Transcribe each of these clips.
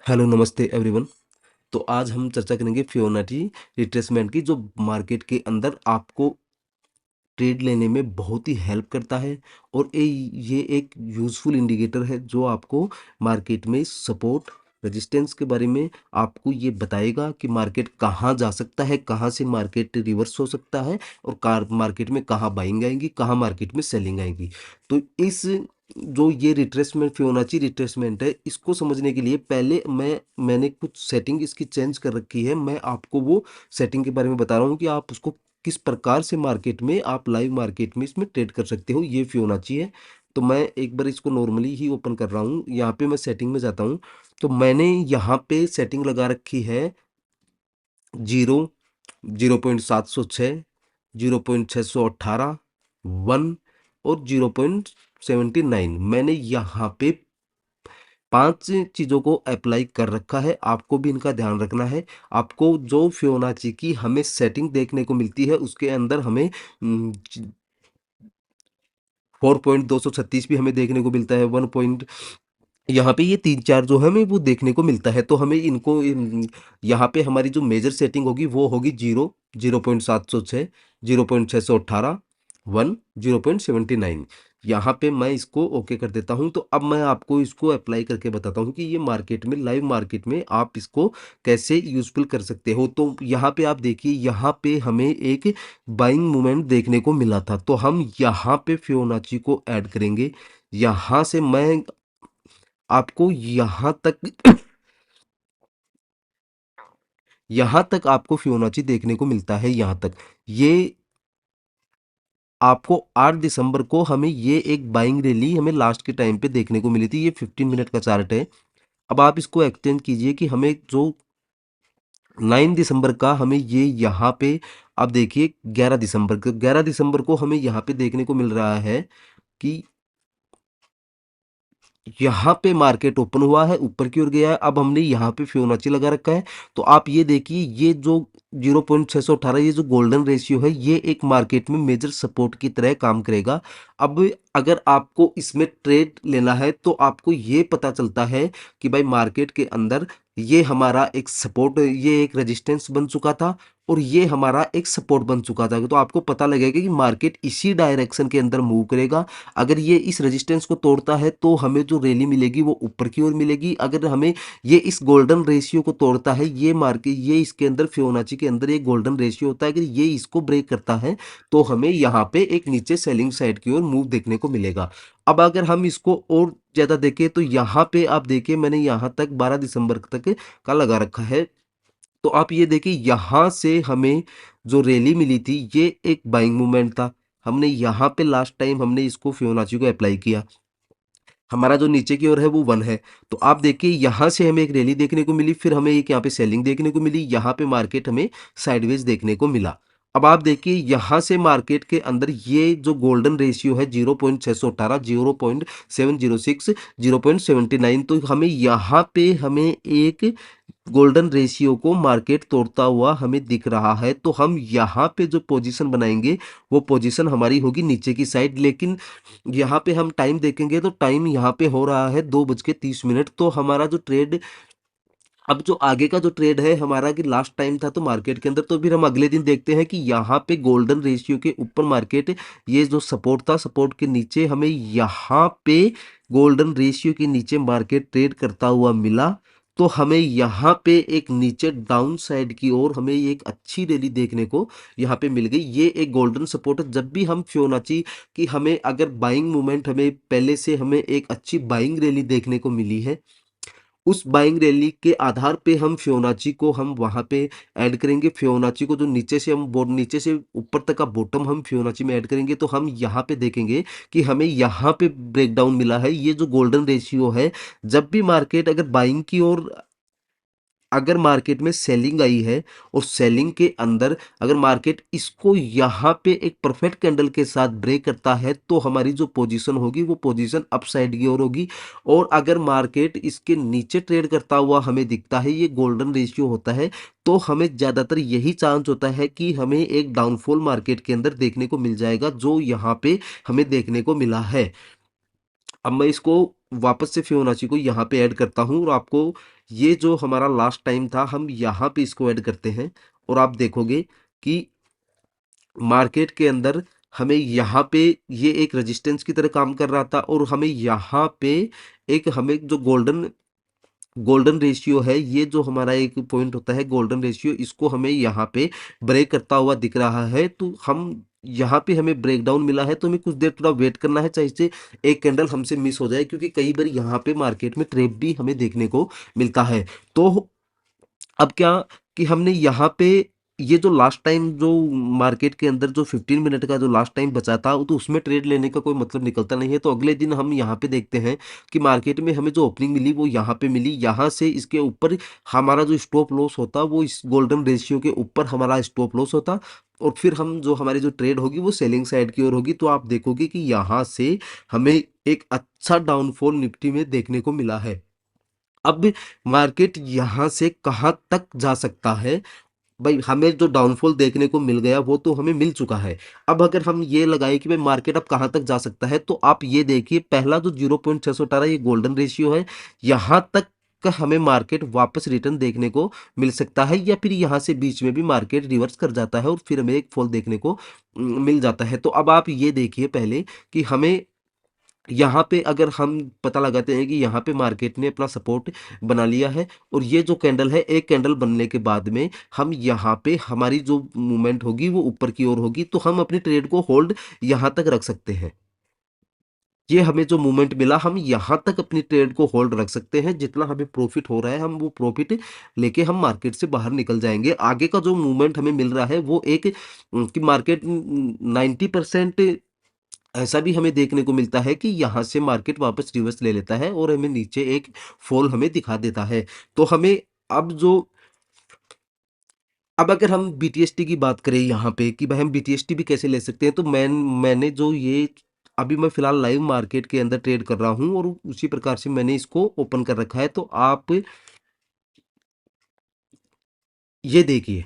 Hello नमस्ते everyone. तो आज हम चर्चा करेंगे फियोनाची रिट्रेसमेंट की, जो मार्केट के अंदर आपको ट्रेड लेने में बहुत ही हेल्प करता है। और ये एक यूज़फुल इंडिकेटर है जो आपको मार्केट में सपोर्ट रेजिस्टेंस के बारे में आपको ये बताएगा कि मार्केट कहाँ जा सकता है, कहाँ से मार्केट रिवर्स हो सकता है, और कार मार्केट में कहाँ बाइंग आएंगी, कहाँ मार्केट में सेलिंग आएगी। तो इस जो ये रिट्रेसमेंट फियोनाची रिट्रेसमेंट है, इसको समझने के लिए पहले मैंने कुछ सेटिंग इसकी चेंज कर रखी है। मैं आपको वो सेटिंग के बारे में बता रहा हूँ कि आप उसको किस प्रकार से मार्केट में, आप लाइव मार्केट में इसमें ट्रेड कर सकते हो। ये फियोनाची है। तो मैं एक बार इसको नॉर्मली ही ओपन कर रहा हूँ। यहाँ पे मैं सेटिंग में जाता हूँ। तो मैंने यहाँ पे सेटिंग लगा रखी है 0, 0.706, 0.618, 1 और 0.79। मैंने यहाँ पे 5 चीज़ों को अप्लाई कर रखा है। आपको भी इनका ध्यान रखना है। आपको जो फियोनाची की हमें सेटिंग देखने को मिलती है, उसके अंदर हमें 4.236 भी हमें देखने को मिलता है। 1 यहाँ पे ये 3-4 जो है हमें वो देखने को मिलता है। तो हमें इनको यहाँ पे हमारी जो मेजर सेटिंग होगी वो होगी 0, 0.706, 0.618, 1, 0.79। यहाँ पे मैं इसको ओके कर देता हूँ। तो अब मैं आपको इसको अप्लाई करके बताता हूँ कि ये मार्केट में, लाइव मार्केट में आप इसको कैसे यूजफुल कर सकते हो। तो यहाँ पे आप देखिए, यहाँ पे हमें एक बाइंग मूवमेंट देखने को मिला था। तो हम यहाँ पे फियोनाची को ऐड करेंगे। यहाँ से मैं आपको यहाँ तक आपको फियोनाची देखने को मिलता है। यहाँ तक ये आपको 8 दिसंबर को हमें ये एक बाइंग रैली हमें लास्ट के टाइम पे देखने को मिली थी। ये 15 मिनट का चार्ट है। अब आप इसको एक्सटेंड कीजिए कि हमें जो 9 दिसंबर का हमें ये यहाँ पे, आप देखिए 11 दिसंबर को हमें यहाँ पे देखने को मिल रहा है कि यहाँ पे मार्केट ओपन हुआ है, ऊपर की ओर गया है। अब हमने यहाँ पे फियोनाची लगा रखा है। तो आप ये देखिए, ये जो 0.618, ये जो गोल्डन रेशियो है, ये एक मार्केट में मेजर सपोर्ट की तरह काम करेगा। अब अगर आपको इसमें ट्रेड लेना है तो आपको ये पता चलता है कि भाई मार्केट के अंदर ये हमारा एक सपोर्ट, ये एक रेजिस्टेंस बन चुका था, और ये हमारा एक सपोर्ट बन चुका था। तो आपको पता लगेगा कि मार्केट इसी डायरेक्शन के अंदर मूव करेगा। अगर ये इस रेजिस्टेंस को तोड़ता है तो हमें जो रैली मिलेगी वो ऊपर की ओर मिलेगी। अगर हमें ये इस गोल्डन रेशियो को तोड़ता है, ये मार्केट, ये इसके अंदर फियोनाची के अंदर एक गोल्डन रेशियो होता है, अगर ये इसको ब्रेक करता है तो हमें यहाँ पे एक नीचे सेलिंग साइड की ओर मूव देखने को मिलेगा। अब अगर हम इसको और ज्यादा देखें तो यहाँ पे आप देखिए, मैंने यहाँ तक 12 दिसंबर तक का लगा रखा है। तो आप ये देखिए, यहाँ से हमें जो रैली मिली थी ये एक बाइंग मूवमेंट था। हमने यहाँ पे लास्ट टाइम हमने इसको फियोनाची को अप्लाई किया। हमारा जो नीचे की ओर है वो 1 है। तो आप देखिए, यहाँ से हमें एक रैली देखने को मिली, फिर हमें एक यहाँ पे सेलिंग देखने को मिली, यहाँ पे मार्केट हमें साइडवेज देखने को मिला। अब आप देखिए, यहाँ से मार्केट के अंदर ये जो गोल्डन रेशियो है 0.618, 0.706, 0.79, तो हमें यहाँ पे हमें एक गोल्डन रेशियो को मार्केट तोड़ता हुआ हमें दिख रहा है। तो हम यहाँ पे जो पोजीशन बनाएंगे वो पोजीशन हमारी होगी नीचे की साइड। लेकिन यहाँ पे हम टाइम देखेंगे तो टाइम यहाँ पे हो रहा है 2:30। तो हमारा जो ट्रेड, अब जो आगे का जो ट्रेड है हमारा, कि लास्ट टाइम था तो मार्केट के अंदर, तो फिर हम अगले दिन देखते हैं कि यहाँ पे गोल्डन रेशियो के ऊपर मार्केट, ये जो सपोर्ट था, सपोर्ट के नीचे हमें यहाँ पे गोल्डन रेशियो के नीचे मार्केट ट्रेड करता हुआ मिला। तो हमें यहाँ पे एक नीचे डाउन साइड की ओर हमें एक अच्छी रैली देखने को यहाँ पे मिल गई। ये एक गोल्डन सपोर्ट है। जब भी हम फियोनाची कि हमें अगर बाइंग मूवमेंट, हमें पहले से हमें एक अच्छी बाइंग रैली देखने को मिली है, उस बाइंग रैली के आधार पे हम फियोनाची को हम वहां पे ऐड करेंगे। फियोनाची को जो नीचे से हम नीचे से ऊपर तक का बॉटम हम फियोनाची में ऐड करेंगे, तो हम यहाँ पे देखेंगे कि हमें यहाँ पे ब्रेकडाउन मिला है। ये जो गोल्डन रेशियो है, जब भी मार्केट अगर बाइंग की ओर, अगर मार्केट में सेलिंग आई है और सेलिंग के अंदर अगर मार्केट इसको यहाँ पे एक परफेक्ट कैंडल के साथ ब्रेक करता है, तो हमारी जो पोजीशन होगी वो पोजीशन अपसाइड की ओर होगी। और अगर मार्केट इसके नीचे ट्रेड करता हुआ हमें दिखता है, ये गोल्डन रेशियो होता है, तो हमें ज़्यादातर यही चांस होता है कि हमें एक डाउनफॉल मार्केट के अंदर देखने को मिल जाएगा, जो यहाँ पे हमें देखने को मिला है। अब मैं इसको वापस से फिबोनाची को यहाँ पे ऐड करता हूँ और आपको ये जो हमारा लास्ट टाइम था हम यहाँ पे इसको ऐड करते हैं और आप देखोगे कि मार्केट के अंदर हमें यहाँ पे ये एक रेजिस्टेंस की तरह काम कर रहा था और हमें यहाँ पे एक हमें जो गोल्डन गोल्डन रेशियो है, ये जो हमारा एक पॉइंट होता है गोल्डन रेशियो, इसको हमें यहाँ पे ब्रेक करता हुआ दिख रहा है। तो हम यहाँ पे हमें ब्रेकडाउन मिला है तो हमें कुछ देर थोड़ा वेट करना है, चाहे से एक कैंडल हमसे मिस हो जाए, क्योंकि कई बार यहाँ पे मार्केट में ट्रेप भी हमें देखने को मिलता है। तो अब क्या कि हमने यहाँ पे ये जो लास्ट टाइम जो मार्केट के अंदर जो 15 मिनट का जो लास्ट टाइम बचा था, तो उसमें ट्रेड लेने का कोई मतलब निकलता नहीं है। तो अगले दिन हम यहाँ पे देखते हैं कि मार्केट में हमें जो ओपनिंग मिली वो यहाँ पे मिली, यहाँ से इसके ऊपर हमारा जो स्टॉप लॉस होता वो इस गोल्डन रेशियो के ऊपर हमारा स्टॉप लॉस होता और फिर हम जो हमारी जो ट्रेड होगी वो सेलिंग साइड की ओर होगी। तो आप देखोगे कि यहाँ से हमें एक अच्छा डाउनफॉल निफ्टी में देखने को मिला है। अब मार्केट यहाँ से कहाँ तक जा सकता है, भाई हमें जो डाउनफॉल देखने को मिल गया वो तो हमें मिल चुका है। अब अगर हम ये लगाए कि भाई मार्केट अब कहाँ तक जा सकता है, तो आप ये देखिए पहला जो 0.618 ये गोल्डन रेशियो है, यहाँ तक का हमें मार्केट वापस रिटर्न देखने को मिल सकता है, या फिर यहाँ से बीच में भी मार्केट रिवर्स कर जाता है और फिर हमें एक फॉल देखने को मिल जाता है। तो अब आप ये देखिए पहले कि हमें यहाँ पे अगर हम पता लगाते हैं कि यहाँ पे मार्केट ने अपना सपोर्ट बना लिया है और ये जो कैंडल है, एक कैंडल बनने के बाद में हम यहाँ पे हमारी जो मूवमेंट होगी वो ऊपर की ओर होगी, तो हम अपनी ट्रेड को होल्ड यहाँ तक रख सकते हैं। ये हमें जो मूवमेंट मिला हम यहाँ तक अपनी ट्रेड को होल्ड रख सकते हैं, जितना हमें प्रॉफिट हो रहा है हम वो प्रॉफिट लेके हम मार्केट से बाहर निकल जाएंगे। आगे का जो मूवमेंट हमें मिल रहा है वो एक कि मार्केट 90% ऐसा भी हमें देखने को मिलता है कि यहाँ से मार्केट वापस रिवर्स ले लेता है और हमें नीचे एक फॉल हमें दिखा देता है। तो हमें अब जो अब अगर हम बीटीएसटी की बात करें यहाँ पे कि भाई हम बीटीएसटी भी कैसे ले सकते हैं, तो मैंने जो ये अभी मैं फिलहाल लाइव मार्केट के अंदर ट्रेड कर रहा हूँ और उसी प्रकार से मैंने इसको ओपन कर रखा है। तो आप ये देखिए,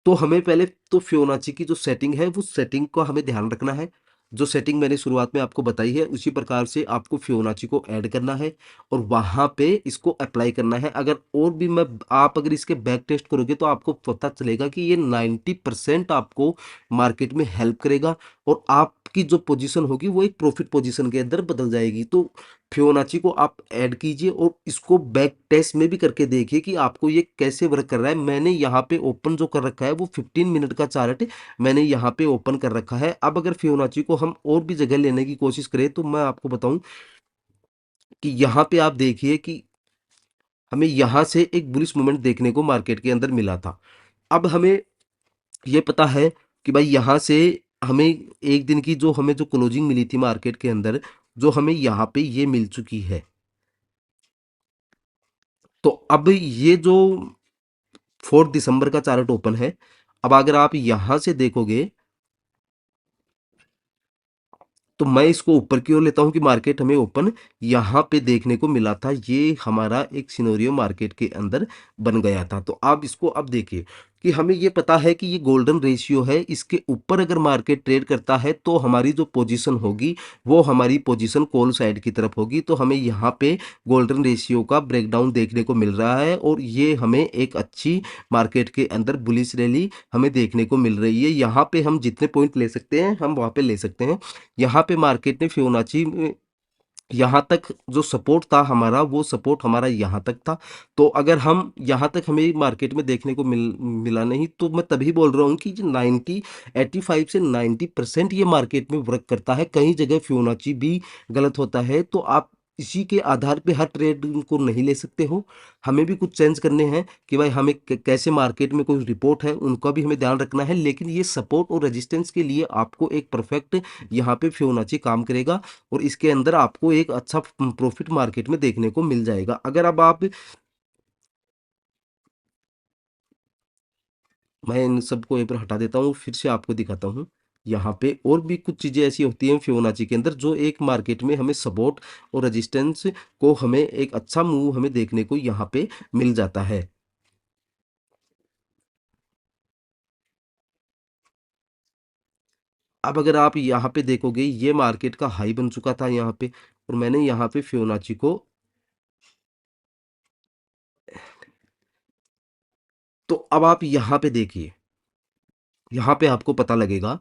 तो हमें पहले तो फियोनाची की जो सेटिंग है वो सेटिंग का हमें ध्यान रखना है। जो सेटिंग मैंने शुरुआत में आपको बताई है उसी प्रकार से आपको फियोनाची को ऐड करना है और वहां पे इसको अप्लाई करना है। अगर और भी मैं आप अगर इसके बैक टेस्ट करोगे तो आपको पता चलेगा कि ये 90% आपको मार्केट में हेल्प करेगा और आपकी जो पोजीशन होगी वो एक प्रॉफिट पोजीशन के अंदर बदल जाएगी। तो फियोनाची को आप ऐड कीजिए और इसको बैक टेस्ट में भी करके देखिए कि आपको ये कैसे वर्क कर रहा है। मैंने यहाँ पे ओपन जो कर रखा है वो 15 मिनट का चार्ट मैंने यहाँ पे ओपन कर रखा है। अब अगर फियोनाची को हम और भी जगह लेने की कोशिश करें तो मैं आपको बताऊं कि यहाँ पे आप देखिए कि हमें यहाँ से एक बुलिश मोमेंट देखने को मार्केट के अंदर मिला था। अब हमें ये पता है कि भाई यहाँ से हमें एक दिन की जो हमें जो क्लोजिंग मिली थी मार्केट के अंदर, जो हमें यहाँ पे ये मिल चुकी है। तो अब ये जो 4 दिसंबर का चार्ट ओपन है, अब अगर आप यहां से देखोगे तो मैं इसको ऊपर की ओर लेता हूं कि मार्केट हमें ओपन यहां पे देखने को मिला था। ये हमारा एक सिनेरियो मार्केट के अंदर बन गया था। तो आप इसको अब देखिए कि हमें ये पता है कि ये गोल्डन रेशियो है, इसके ऊपर अगर मार्केट ट्रेड करता है तो हमारी जो पोजीशन होगी वो हमारी पोजीशन कॉल साइड की तरफ होगी। तो हमें यहाँ पे गोल्डन रेशियो का ब्रेकडाउन देखने को मिल रहा है और ये हमें एक अच्छी मार्केट के अंदर बुलिश रैली हमें देखने को मिल रही है। यहाँ पे हम जितने पॉइंट ले सकते हैं हम वहाँ पे ले सकते हैं। यहाँ पे मार्केट ने फिबोनाची में यहाँ तक जो सपोर्ट था हमारा वो सपोर्ट हमारा यहाँ तक था। तो अगर हम यहाँ तक हमें मार्केट में देखने को मिला नहीं, तो मैं तभी बोल रहा हूँ कि 85 से 90% ये मार्केट में वर्क करता है। कई जगह फिबोनाची भी गलत होता है, तो आप इसी के आधार पे हर ट्रेड को नहीं ले सकते हो। हमें भी कुछ चेंज करने हैं कि भाई हमें कैसे मार्केट में कोई रिपोर्ट है उनका भी हमें ध्यान रखना है, लेकिन ये सपोर्ट और रेजिस्टेंस के लिए आपको एक परफेक्ट यहाँ पे फिबोनाची काम करेगा और इसके अंदर आपको एक अच्छा प्रॉफिट मार्केट में देखने को मिल जाएगा। अगर अब आप मैं इन सबको एक बार हटा देता हूँ फिर से आपको दिखाता हूँ। यहाँ पे और भी कुछ चीज़ें ऐसी होती हैं फिबोनाची के अंदर जो एक मार्केट में हमें सपोर्ट और रेजिस्टेंस को हमें एक अच्छा मूव हमें देखने को यहाँ पे मिल जाता है। अब अगर आप यहाँ पे देखोगे ये मार्केट का हाई बन चुका था यहाँ पे, और मैंने यहाँ पे फियोनाची को, तो अब आप यहाँ पे देखिए, यहाँ पे आपको पता लगेगा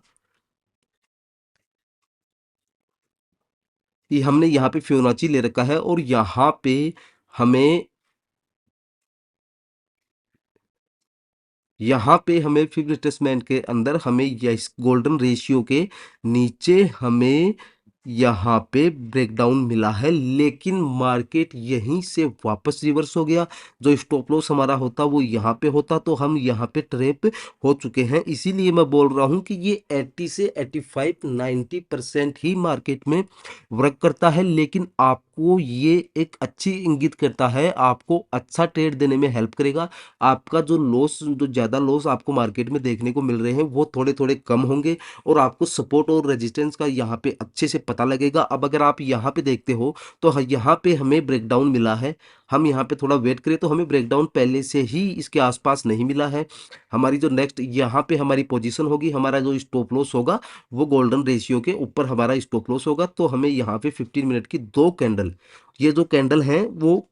कि हमने यहाँ पे फियोनाची ले रखा है, और यहाँ पे हमें फिक्स रिट्रेसमेंट के अंदर हमें इस गोल्डन रेशियो के नीचे हमें यहाँ पे ब्रेकडाउन मिला है, लेकिन मार्केट यहीं से वापस रिवर्स हो गया। जो स्टॉप लॉस हमारा होता वो यहाँ पे होता, तो हम यहाँ पे ट्रैप हो चुके हैं। इसीलिए मैं बोल रहा हूँ कि ये 80 से 85-90% ही मार्केट में वर्क करता है, लेकिन आपको ये एक अच्छी इंगित करता है, आपको अच्छा ट्रेड देने में हेल्प करेगा। आपका जो लॉस, जो ज़्यादा लॉस आपको मार्केट में देखने को मिल रहे हैं वो थोड़े थोड़े कम होंगे, और आपको सपोर्ट और रेजिस्टेंस का यहाँ पे अच्छे से पता लगेगा। अब अगर आप यहाँ पे देखते हो तो यहाँ पे हमें ब्रेकडाउन मिला है, हम यहाँ पे थोड़ा वेट करें तो हमें ब्रेकडाउन पहले से ही इसके आसपास नहीं मिला है। हमारी जो नेक्स्ट यहाँ पे हमारी पोजीशन होगी, हमारा जो स्टॉप लॉस होगा वो गोल्डन रेशियो के ऊपर हमारा स्टॉप लॉस होगा। तो हमें यहाँ पे 15 मिनट की दो कैंडल, ये जो कैंडल है वो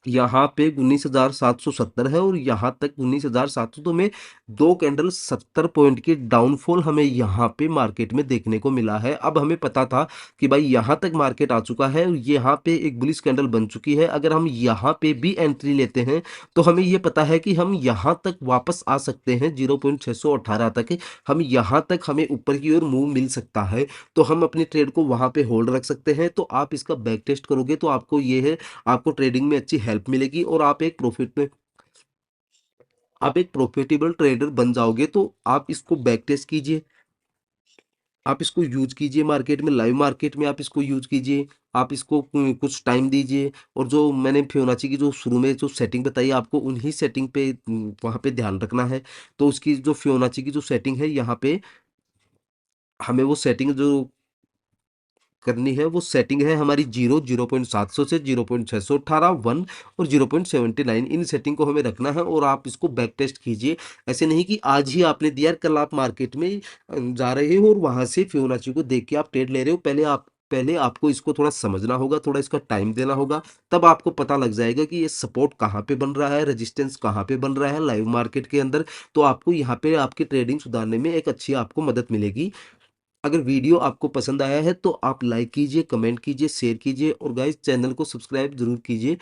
यहाँ पे 19,770 है, और यहाँ तक 19,700, तो में दो कैंडल 70 पॉइंट की डाउनफॉल हमें यहाँ पे मार्केट में देखने को मिला है। अब हमें पता था कि भाई यहाँ तक मार्केट आ चुका है, यहाँ पे एक बुलिश कैंडल बन चुकी है। अगर हम यहाँ पे भी एंट्री लेते हैं तो हमें ये पता है कि हम यहाँ तक वापस आ सकते हैं, 0.618 तक हम यहाँ तक हमें ऊपर की ओर मूव मिल सकता है, तो हम अपनी ट्रेड को वहाँ पे होल्ड रख सकते हैं। तो आप इसका बैक टेस्ट करोगे तो आपको ये है, आपको ट्रेडिंग में अच्छी हेल्प मिलेगी, और आप एक प्रॉफिटेबल ट्रेडर बन जाओगे। तो आप इसको बैक टेस्ट कीजिए, आप इसको यूज कीजिए मार्केट में, लाइव मार्केट में आप इसको यूज कीजिए, आप इसको कुछ टाइम दीजिए। और जो मैंने फियोनाची की जो शुरू में जो सेटिंग बताई आपको, उन्हीं सेटिंग पे वहाँ पे ध्यान रखना है। तो उसकी जो फियोनाची की जो सेटिंग है यहाँ पे, हमें वो सेटिंग जो करनी है वो सेटिंग है हमारी 0.700 से 0.618, 1 और 0.79, इन सेटिंग को हमें रखना है, और आप इसको बैक टेस्ट कीजिए। ऐसे नहीं कि आज ही आपने दिया, कल आप मार्केट में जा रहे हो और वहां से फियोनाची को देख के आप ट्रेड ले रहे हो। पहले आपको इसको थोड़ा समझना होगा, थोड़ा इसका टाइम देना होगा, तब आपको पता लग जाएगा कि ये सपोर्ट कहाँ पे बन रहा है, रेजिस्टेंस कहाँ पे बन रहा है लाइव मार्केट के अंदर। तो आपको यहाँ पे आपकी ट्रेडिंग सुधारने में एक अच्छी आपको मदद मिलेगी। अगर वीडियो आपको पसंद आया है तो आप लाइक कीजिए, कमेंट कीजिए, शेयर कीजिए, और गाइस चैनल को सब्सक्राइब जरूर कीजिए,